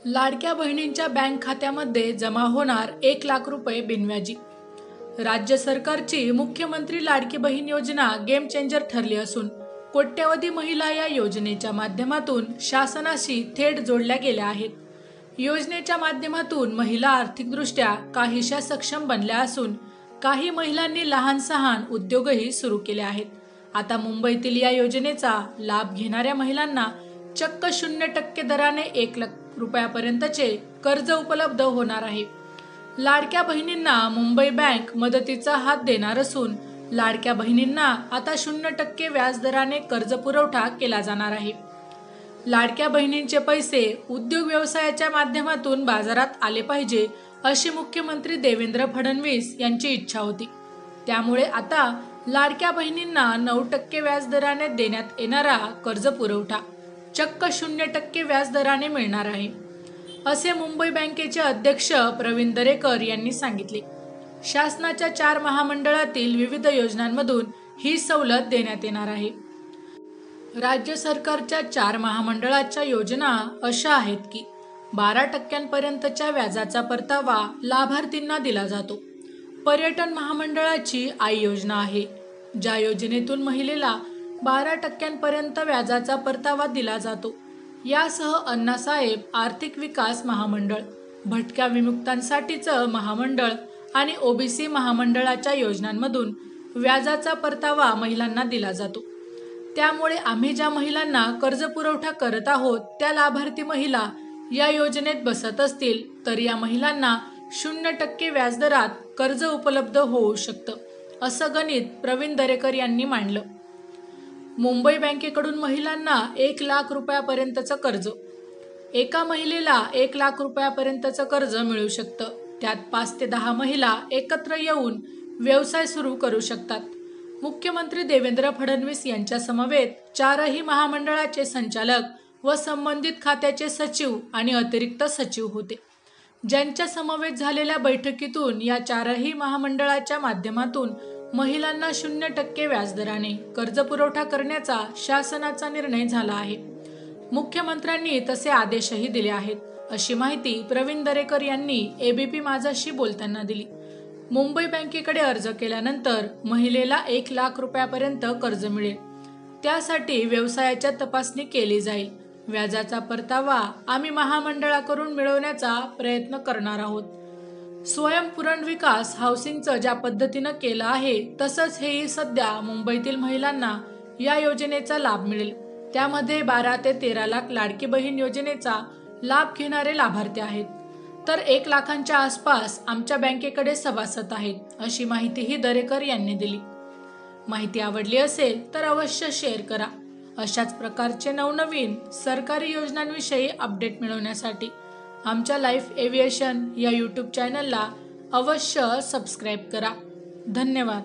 लाडक्या बहिणींच्या बँक खात्यामध्ये जमा होणार 1,00,000 रुपये बिनव्याजी। राज्य सरकारची मुख्यमंत्री लाडकी बहीण योजना गेम चेंजर ठरली असून कोट्यवधी महिला या योजनेच्या माध्यमातून शासनाशी थेट जोडल्या गेल्या आहेत। योजनेच्या माध्यमातून महिला आर्थिकदृष्ट्या काहीशा सक्षम बनल्या असून काही महिलांनी लहान सहान उद्योगही सुरू केले आहेत। आता मुंबईतील या योजनेचा लाभ घेणाऱ्या महिलांना चक्क 0% दराने 1,00,000 रुपयापर्यंतचे कर्ज उपलब्ध होणार आहे। लाडक्या बहिणींना मुंबई बँक मदतीचा हात देणार असून लाडक्या बहिणींना आता 0% व्याज दराने कर्ज पुरवठा केला जाणार आहे। लाडक्या बहिणींचे पैसे उद्योग व्यवसायाच्या माध्यमातून बाजारात आले पाहिजे अशी मुख्यमंत्री देवेंद्र फडणवीस यांची इच्छा होती। त्यामुळे आता लाडक्या बहिणींना 9% व्याज दराने देण्यात येणारा कर्ज पुरवठा चक्क 0% व्याज दराने मिळणार आहे, असे मुंबई बँकेचे अध्यक्ष प्रवीण दरेकर यांनी सांगितले। शासनाच्या 4 महामंडळातील विविध योजनांमधून ही सवलत देण्यात येणार आहे। राज्य सरकारच्या 4 महामंडळाच्या योजना अशा आहेत की 12% पर्यंतच्या व्याजाचा परतावा लाभार्थींना दिला जातो। पर्यटन महामंडळाची आई योजना आहे, ज्या योजनेतून महिलेला 12% पर्यंत व्याजाचा परतावा दिला जातो। यासह अण्णासाहेब आर्थिक विकास महामंडळ, भटक्या विमुक्तांसाठीचं महामंडळ आणि ओबीसी महामंडळाच्या योजनांमधून व्याजाचा परतावा महिलांना दिला जातो। त्यामुळे आम्ही ज्या महिलांना कर्ज पुरवठा करत आहोत त्या लाभार्थी महिला या योजनेत बसत असतील तर या महिलांना 0% व्याजदरात कर्ज उपलब्ध होऊ शकतं, असं गणित प्रवीण दरेकर यांनी मांडलं। मुंबई बँकेकडून महिलांना 1,00,000 रुपयापर्यंतचं कर्ज, एका महिलेला 1,00,000 रुपयापर्यंतचं कर्ज मिळू शकतं। त्यात 5 ते 10 महिला एकत्र येऊन व्यवसाय सुरू करू शकतात। मुख्यमंत्री देवेंद्र फडणवीस यांच्या समवेत 4ही महामंडळाचे संचालक व संबंधित खात्याचे सचिव आणि अतिरिक्त सचिव होते, ज्यांच्या समवेत झालेल्या बैठकीतून या 4ही महामंडळाच्या माध्यमातून महिलांना 0% व्याजदराने कर्ज पुरवठा करण्याचा शासनाचा निर्णय झाला आहे। मुख्यमंत्र्यांनी तसे आदेशही दिले आहेत, अशी माहिती प्रवीण दरेकर यांनी एबीपी माझाशी बोलताना दिली। मुंबई बँकेकडे अर्ज केल्यानंतर महिलेला 1,00,000 रुपयापर्यंत कर्ज मिळेल। त्यासाठी व्यवसायाच्या तपासणी केली जाईल। व्याजाचा परतावा आम्ही महामंडळाकडून मिळवण्याचा प्रयत्न करणार आहोत। स्वयंपूर्ण विकास हाऊसिंगचं ज्या पद्धतीनं केलं आहे तसंच हेही सध्या मुंबईतील महिलांना या योजनेचा लाभ मिळेल। त्यामध्ये 12 ते 13 लाख लाडकी बहीण योजनेचा लाभ घेणारे लाभार्थी आहेत, तर 1,00,000च्या आसपास आमच्या बँकेकडे सभासद आहेत, अशी माहितीही दरेकर यांनी दिली। माहिती आवडली असेल तर अवश्य शेअर करा। अशाच प्रकारचे नवनवीन सरकारी योजनांविषयी अपडेट मिळवण्यासाठी आमच्या लाईफ एव्हिएशन या यूट्यूब चॅनलला अवश्य सबस्क्राईब करा। धन्यवाद।